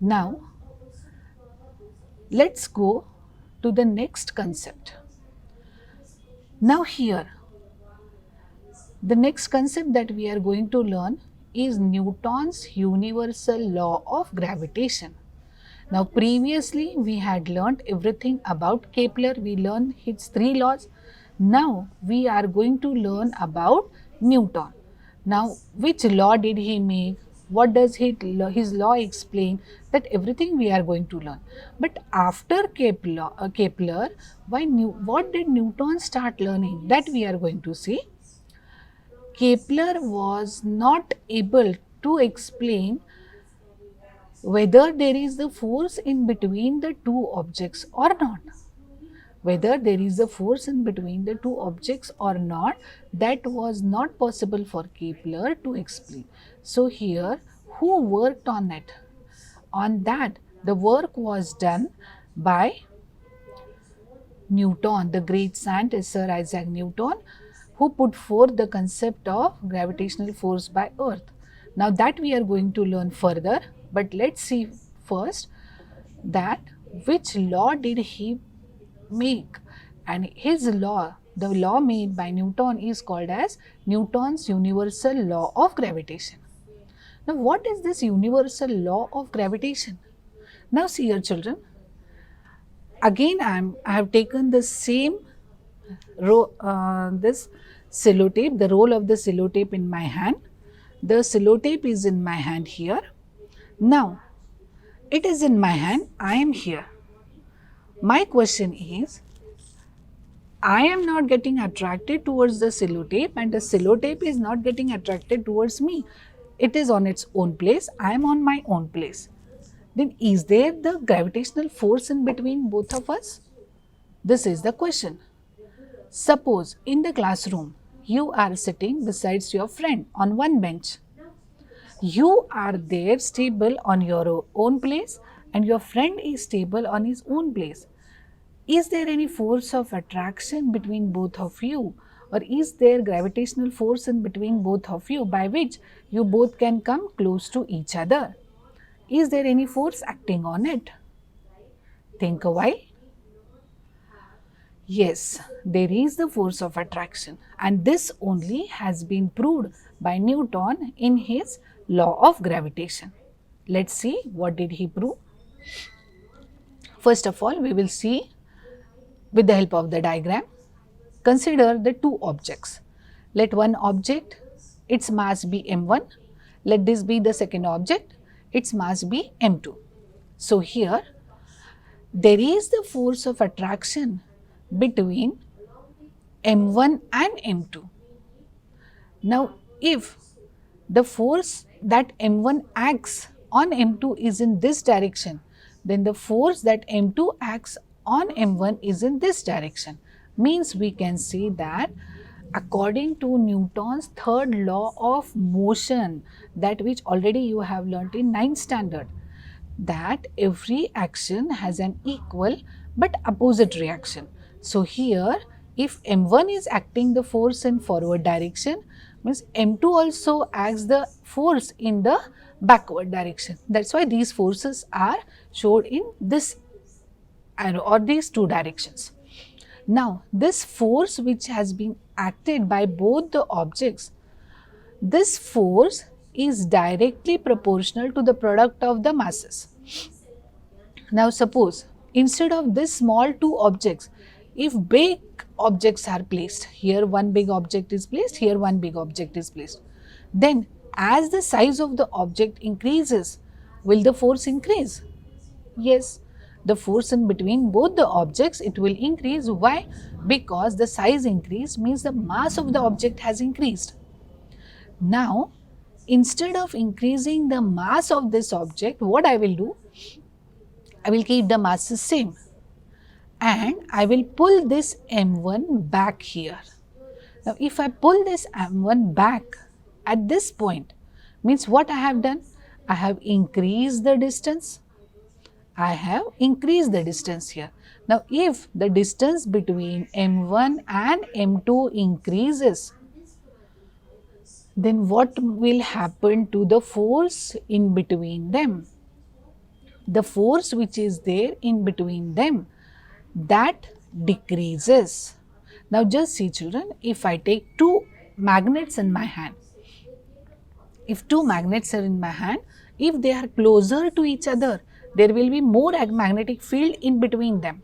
Now, let's go to the next concept. Now here, the next concept that we are going to learn is Newton's universal law of gravitation. Now previously we had learnt everything about Kepler, we learned his three laws. Now we are going to learn about Newton. Now which law did he make? What does his law explain? That everything we are going to learn. But after Kepler, what did Newton start learning? That we are going to see. Kepler was not able to explain whether there is the force in between the two objects or not. Whether there is a force in between the two objects or not, that was not possible for Kepler to explain. So here, who worked on it? On that, the work was done by Newton, the great scientist Sir Isaac Newton, who put forth the concept of gravitational force by Earth. Now that we are going to learn further, but let's see first that which law did he make, and his law, the law made by Newton, is called as Newton's universal law of gravitation. Now what is this universal law of gravitation? Now see here children, again I have taken the same this sellotape, the roll of the sellotape in my hand. The sellotape is in my hand here. Now it is in my hand, I am here. My question is, I am not getting attracted towards the sellotape and the sellotape is not getting attracted towards me. It is on its own place, I am on my own place. Then is there the gravitational force in between both of us? This is the question. Suppose in the classroom, you are sitting besides your friend on one bench. You are there stable on your own place and your friend is stable on his own place. Is there any force of attraction between both of you, or is there gravitational force in between both of you by which you both can come close to each other? Is there any force acting on it? Think a while. Yes, there is the force of attraction, and this only has been proved by Newton in his law of gravitation. Let's see what did he prove. First of all, we will see with the help of the diagram. Consider the two objects. Let one object, its mass be m1. Let this be the second object, its mass be m2. So here, there is the force of attraction between m1 and m2. Now, if the force that m1 acts on m2 is in this direction, then the force that m2 acts on m1 is in this direction. Means we can say that according to Newton's third law of motion, that which already you have learnt in 9th standard, that every action has an equal but opposite reaction. So here, if m1 is acting the force in forward direction, means m2 also acts the force in the backward direction. That's why these forces are showed in this arrow or these two directions. Now, this force which has been acted by both the objects, this force is directly proportional to the product of the masses. Now, suppose instead of this small two objects, if big objects are placed, here one big object is placed, here one big object is placed, then as the size of the object increases, will the force increase? Yes, the force in between both the objects, it will increase. Why? Because the size increase means the mass of the object has increased. Now, instead of increasing the mass of this object, what I will do? I will keep the masses same and I will pull this m1 back here. Now, if I pull this m1 back at this point, means what I have done? I have increased the distance. I have increased the distance here. Now, if the distance between m1 and m2 increases, then what will happen to the force in between them? the force which is there in between them, that decreases. Now just see children, if I take two magnets in my hand, if two magnets are in my hand, if they are closer to each other, there will be more magnetic field in between them.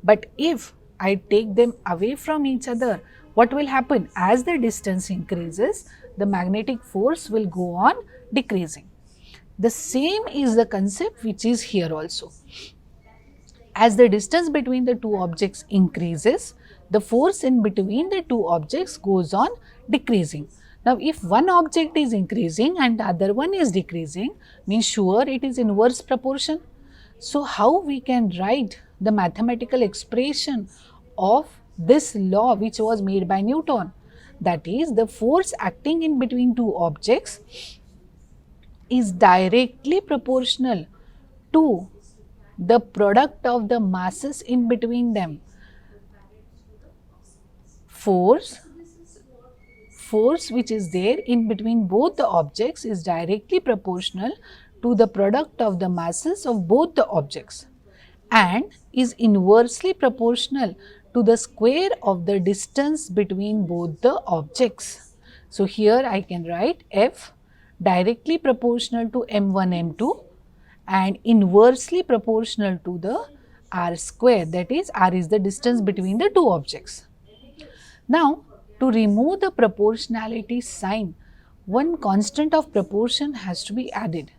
But if I take them away from each other, what will happen? As the distance increases, the magnetic force will go on decreasing. The same is the concept which is here also. As the distance between the two objects increases, the force in between the two objects goes on decreasing. Now, if one object is increasing and the other one is decreasing, means sure it is inverse proportion. So, how we can write the mathematical expression of this law which was made by Newton? That is, the force acting in between two objects is directly proportional to the product of the masses in between them. Force which is there in between both the objects is directly proportional to the product of the masses of both the objects and is inversely proportional to the square of the distance between both the objects. So, here I can write F directly proportional to m1 m2 and inversely proportional to the r square, that is r is the distance between the two objects. Now, to remove the proportionality sign, one constant of proportion has to be added.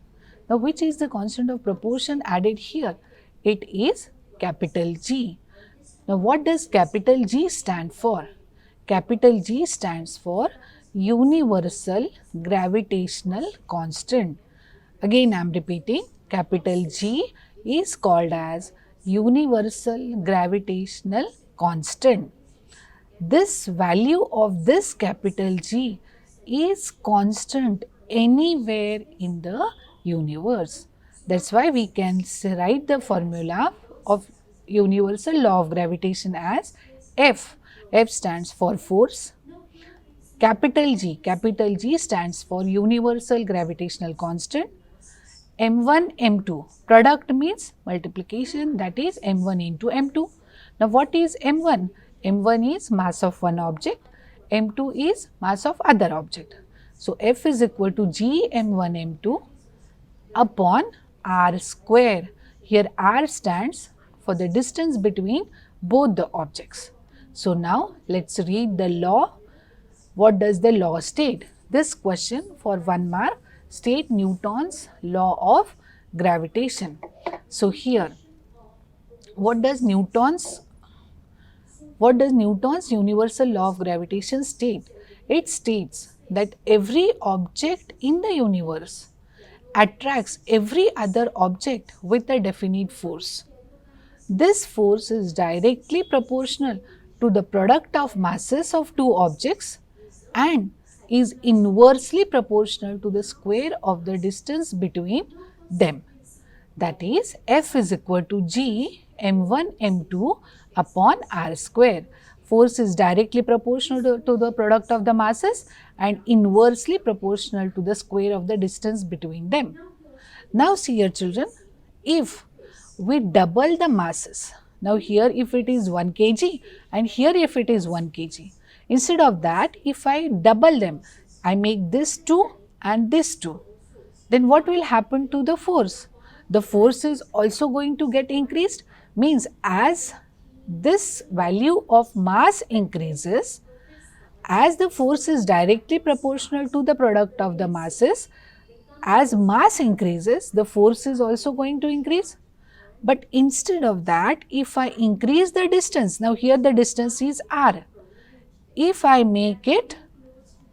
Now, which is the constant of proportion added here? It is capital G. Now, what does capital G stand for? Capital G stands for universal gravitational constant. Again, I am repeating, capital G is called as universal gravitational constant. This value of this capital G is constant anywhere in the universe. That's why we can write the formula of universal law of gravitation as F. F stands for force. Capital G stands for universal gravitational constant. M1, M2, product means multiplication, that is M1 into M2. Now, what is M1? M1 is mass of one object, M2 is mass of other object. So, F is equal to G M1 M2 upon R square. Here R stands for the distance between both the objects. So, now let us read the law. What does the law state? This question for 1 mark state Newton's law of gravitation. So, here what does Newton's universal law of gravitation state? It states that every object in the universe attracts every other object with a definite force. This force is directly proportional to the product of masses of two objects and is inversely proportional to the square of the distance between them. That is, F is equal to G m1 m2 upon r square. Force is directly proportional to the product of the masses and inversely proportional to the square of the distance between them. Now, see here children, if we double the masses, now here if it is 1 kg and here if it is 1 kg, instead of that, if I double them, I make this 2 and this 2, then what will happen to the force? The force is also going to get increased, means as this value of mass increases, as the force is directly proportional to the product of the masses, as mass increases, the force is also going to increase. But instead of that, if I increase the distance, now here the distance is r. If I make it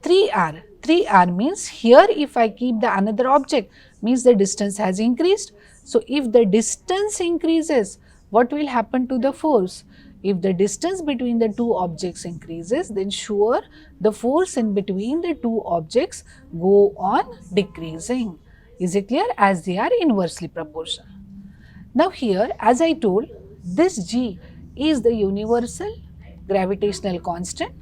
3r, 3r means here if I keep the another object, means the distance has increased. So, if the distance increases, what will happen to the force? If the distance between the two objects increases, then sure the force in between the two objects go on decreasing. Is it clear? As they are inversely proportional. Now, here as I told, this G is the universal gravitational constant.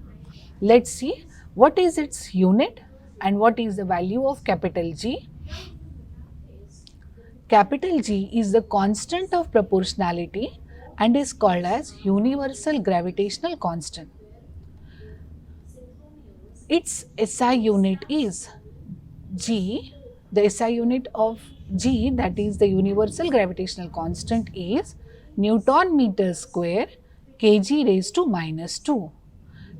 Let us see what is its unit and what is the value of capital G. capital G is the constant of proportionality and is called as universal gravitational constant. Its SI unit is G, the SI unit of G, that is the universal gravitational constant, is Newton meter square kg raised to minus 2.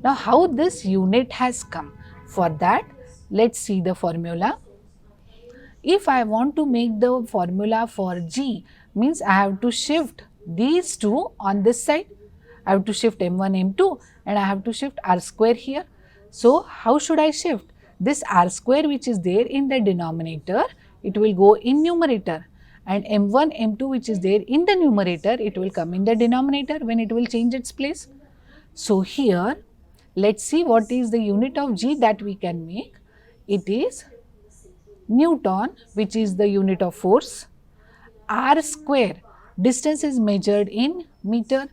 Now, how this unit has come? For that, let's see the formula. If I want to make the formula for G, means I have to shift these two on this side. I have to shift m1, m2 and I have to shift r square here. So, how should I shift? This r square which is there in the denominator, it will go in numerator, and m1, m2 which is there in the numerator, it will come in the denominator when it will change its place. So, here let us see what is the unit of G that we can make. It is Newton, which is the unit of force. R square, distance is measured in meter,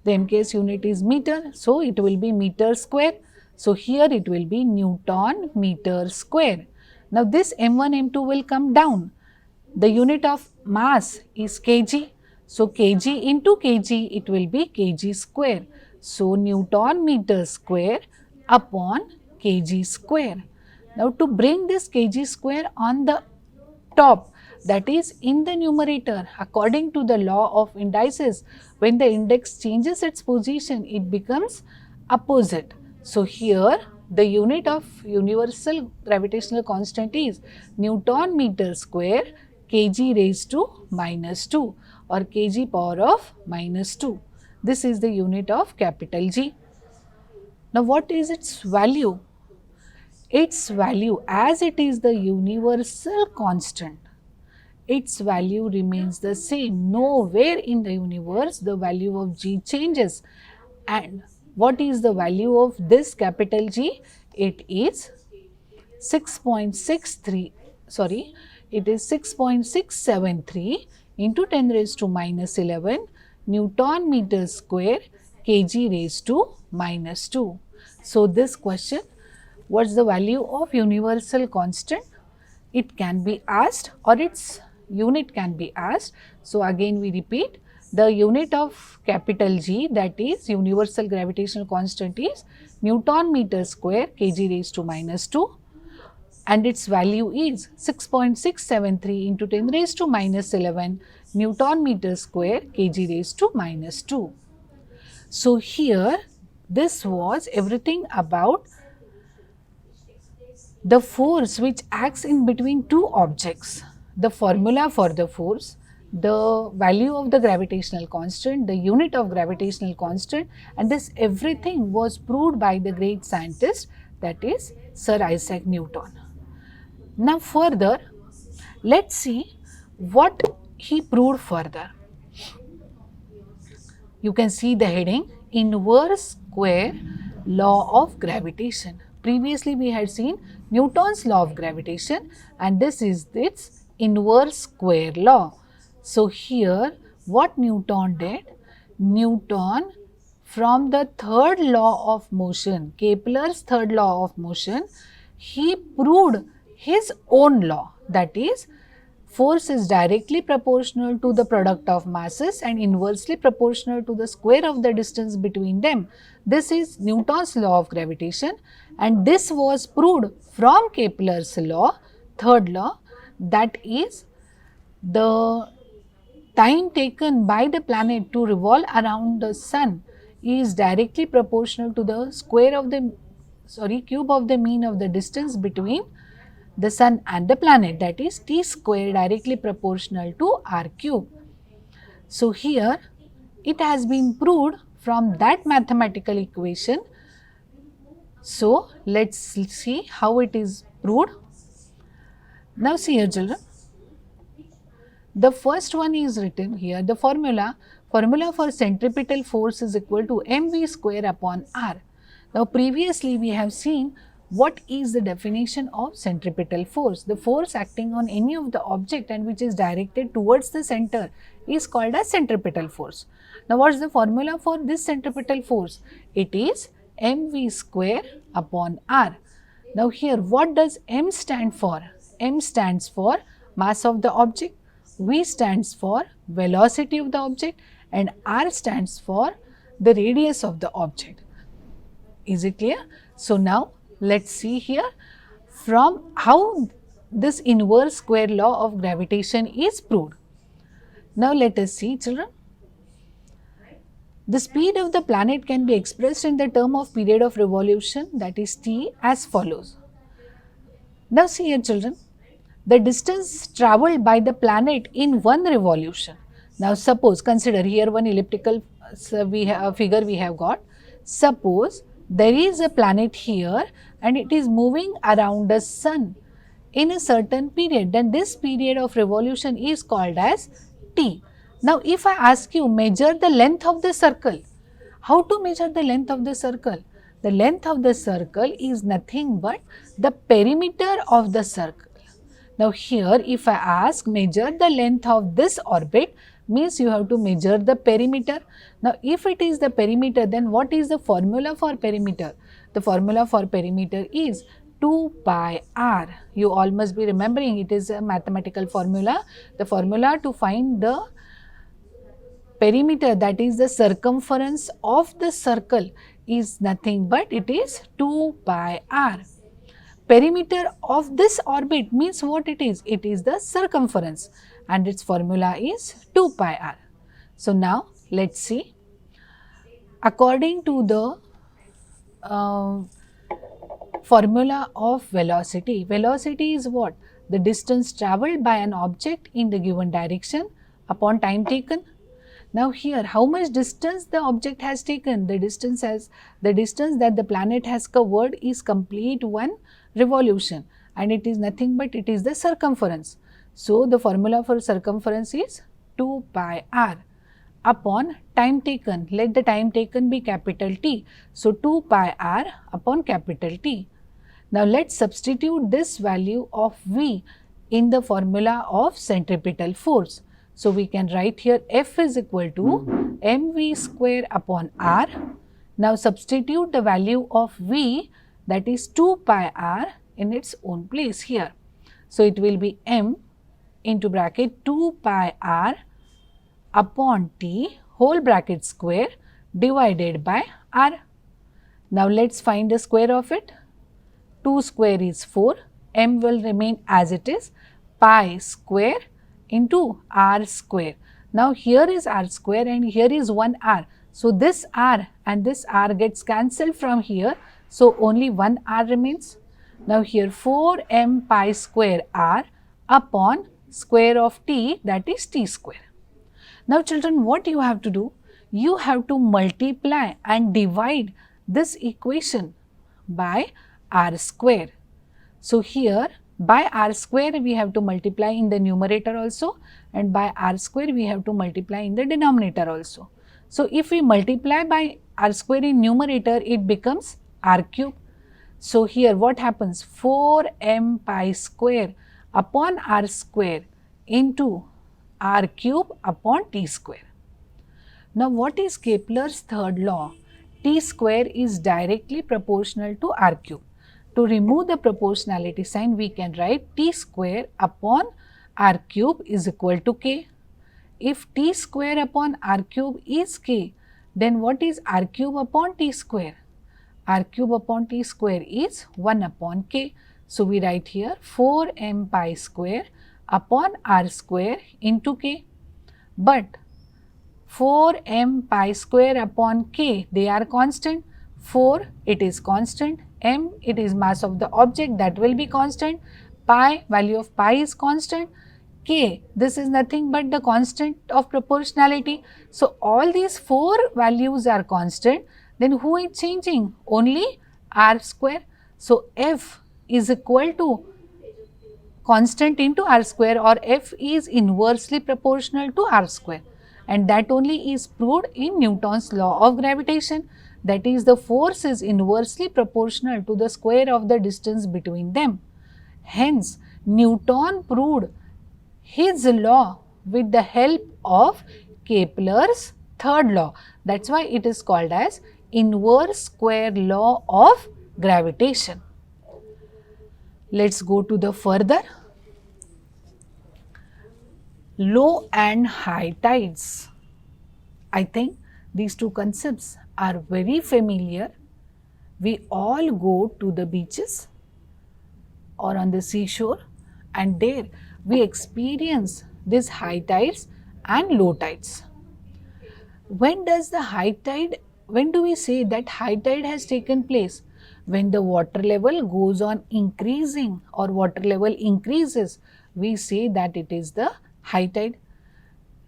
the MKS unit is meter, so it will be meter square. So, here it will be Newton meter square. Now, this m1, m2 will come down. The unit of mass is kg. So, kg into kg, it will be kg square. So, Newton meter square upon kg square. Now, to bring this kg square on the top, that is in the numerator, according to the law of indices, when the index changes its position, it becomes opposite. So, here the unit of universal gravitational constant is Newton meter square kg raised to minus 2 or kg power of minus 2. This is the unit of capital G. Now, what is its value? Its value, as it is the universal constant, its value remains the same. Nowhere in the universe the value of G changes. And what is the value of this capital G? It is 6.673 into 10 raised to minus 11 Newton meter square kg raised to minus 2. So, this question, what's the value of universal constant? It can be asked, or its unit can be asked. So, again we repeat, the unit of capital G, that is universal gravitational constant, is Newton meter square kg raised to minus 2, and its value is 6.673 into 10 raised to minus 11 Newton meter square kg raised to minus 2. So, here this was everything about the force which acts in between two objects, the formula for the force, the value of the gravitational constant, the unit of gravitational constant, and this everything was proved by the great scientist, that is Sir Isaac Newton. Now, further, let's see what he proved further. You can see the heading, inverse square law of gravitation. Previously, we had seen Newton's law of gravitation, and this is its inverse square law. So, here what Newton did? Newton, from the third law of motion, Kepler's third law of motion, he proved his own law, that is, force is directly proportional to the product of masses and inversely proportional to the square of the distance between them. This is Newton's law of gravitation, and this was proved from Kepler's law, third law, that is, the time taken by the planet to revolve around the sun is directly proportional to the square of the, cube of the mean of the distance between the sun and the planet, that is t square directly proportional to r cube. So, here it has been proved from that mathematical equation. So, let us see how it is proved. Now, see here children, the first one is written here, the formula for centripetal force is equal to mv square upon r. Now, previously we have seen what is the definition of centripetal force. The force acting on any of the object and which is directed towards the center is called as centripetal force. Now, what is the formula for this centripetal force? It is mv square upon r. Now, here what does m stand for? M stands for mass of the object. V stands for velocity of the object and R stands for the radius of the object. Is it clear? So now let's see here from how this inverse square law of gravitation is proved. Now let us see, children. The speed of the planet can be expressed in the term of period of revolution, that is t, as follows. Now see here, children, the distance travelled by the planet in one revolution. Now suppose, consider here one elliptical figure we have got. Suppose there is a planet here and it is moving around the sun in a certain period, then this period of revolution is called as t. Now if I ask you measure the length of the circle, how to measure the length of the circle? The length of the circle is nothing but the perimeter of the circle. Now here if I ask measure the length of this orbit, means you have to measure the perimeter. Now if it is the perimeter, then what is the formula for perimeter? The formula for perimeter is 2 pi r. You all must be remembering, it is a mathematical formula. The formula to find the perimeter, that is the circumference of the circle, is nothing but it is 2 pi r. Perimeter of this orbit means what it is? It is the circumference and its formula is 2 pi r. So now let's see. According to the formula of velocity, velocity is what? The distance travelled by an object in the given direction upon time taken. Now here, how much distance the object has taken? The distance that the planet has covered is complete one revolution and it is nothing but it is the circumference. So the formula for circumference is 2 pi r upon time taken. Let the time taken be capital T. So 2 pi r upon capital T. Now let's substitute this value of V in the formula of centripetal force. So we can write here F is equal to mv square upon r. Now substitute the value of V, that is 2 pi r, in its own place here. So it will be m into bracket 2 pi r upon t whole bracket square divided by r. Now let's find the square of it. 2 square is 4, m will remain as it is, pi square into r square. Now here is r square and here is 1 r. So this r and this r gets cancelled from here. So only 1 r remains. Now here 4m pi square r upon square of t, that is t square. Now children, what you have to do? You have to multiply and divide this equation by r square. So here by r square we have to multiply in the numerator also and by r square we have to multiply in the denominator also. So if we multiply by r square in numerator, it becomes r cube. So here what happens? 4m pi square upon r square into r cube upon t square. Now what is Kepler's third law? T square is directly proportional to r cube. To remove the proportionality sign, we can write t square upon r cube is equal to k. If t square upon r cube is k, then what is r cube upon t square? R cube upon t square is 1 upon k. So we write here 4m pi square upon r square into k. But 4m pi square upon k, they are constant. 4, it is constant. M, it is mass of the object, that will be constant. Pi, value of pi is constant. K, this is nothing but the constant of proportionality. So all these 4 values are constant. Then who is changing? Only r square. So F is equal to constant into r square, or F is inversely proportional to r square, and that only is proved in Newton's law of gravitation. That is, the force is inversely proportional to the square of the distance between them. Hence, Newton proved his law with the help of Kepler's third law. That's why it is called as inverse square law of gravitation. Let's go to the further. Low and high tides. I think these two concepts are very familiar. We all go to the beaches or on the seashore, and there we experience these high tides and low tides. When does the high tide, when do we say that high tide has taken place? When the water level goes on increasing or water level increases, we say that it is the high tide.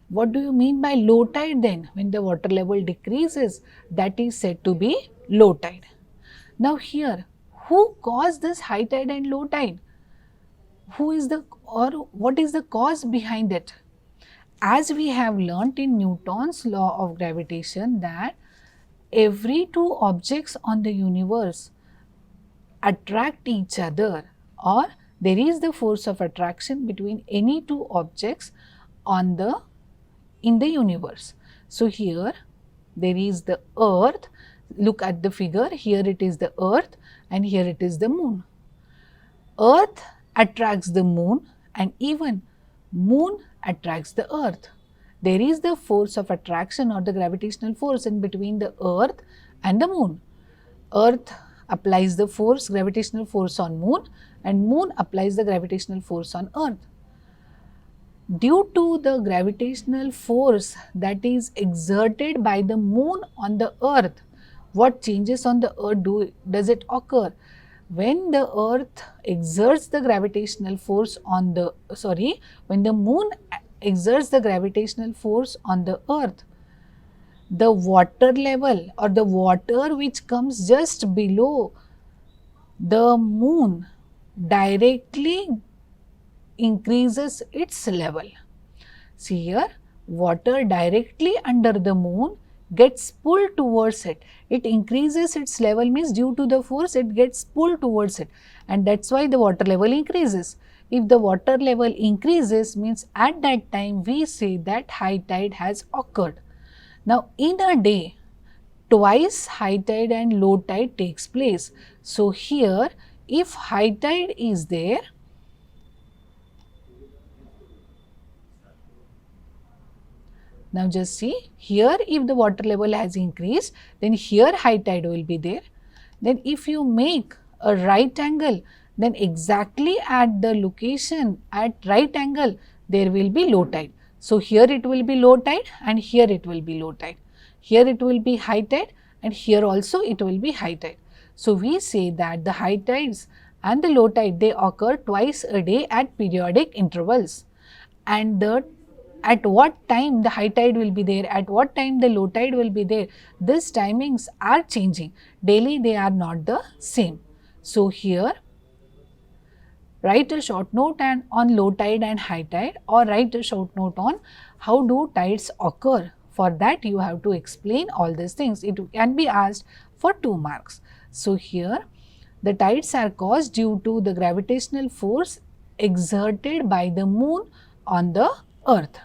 What do you mean by low tide then? When the water level decreases, that is said to be low tide. Now here, who caused this high tide and low tide? Who is the, or what is the cause behind it? As we have learnt in Newton's law of gravitation that every two objects on the universe attract each other, or there is the force of attraction between any two objects on the in the universe. So here there is the earth, look at the figure, here it is the earth and here it is the moon. Earth attracts the moon and even moon attracts the earth. There is the force of attraction or the gravitational force in between the earth and the moon. Earth applies the force, gravitational force on moon, and moon applies the gravitational force on earth. Due to the gravitational force that is exerted by the moon on the earth, what changes on the earth does it occur? When the earth exerts the gravitational force on the, when the moon exerts the gravitational force on the earth, the water level or the water which comes just below the moon directly increases its level. See here, water directly under the moon gets pulled towards it. It increases its level, means due to the force it gets pulled towards it, and that is why the water level increases. If the water level increases, means at that time we say that high tide has occurred. Now in a day, twice high tide and low tide takes place. So here, if high tide is there, now just see here, if the water level has increased, then here high tide will be there. Then if you make a right angle, then exactly at the location at right angle there will be low tide. So here it will be low tide and here it will be low tide. Here it will be high tide and here also it will be high tide. So we say that the high tides and the low tide, they occur twice a day at periodic intervals. And at what time the high tide will be there, at what time the low tide will be there, these timings are changing. Daily they are not the same. So here, write a short note on low tide and high tide, or write a short note on how do tides occur. For that you have to explain all these things. It can be asked for 2 marks. So here, the tides are caused due to the gravitational force exerted by the moon on the earth.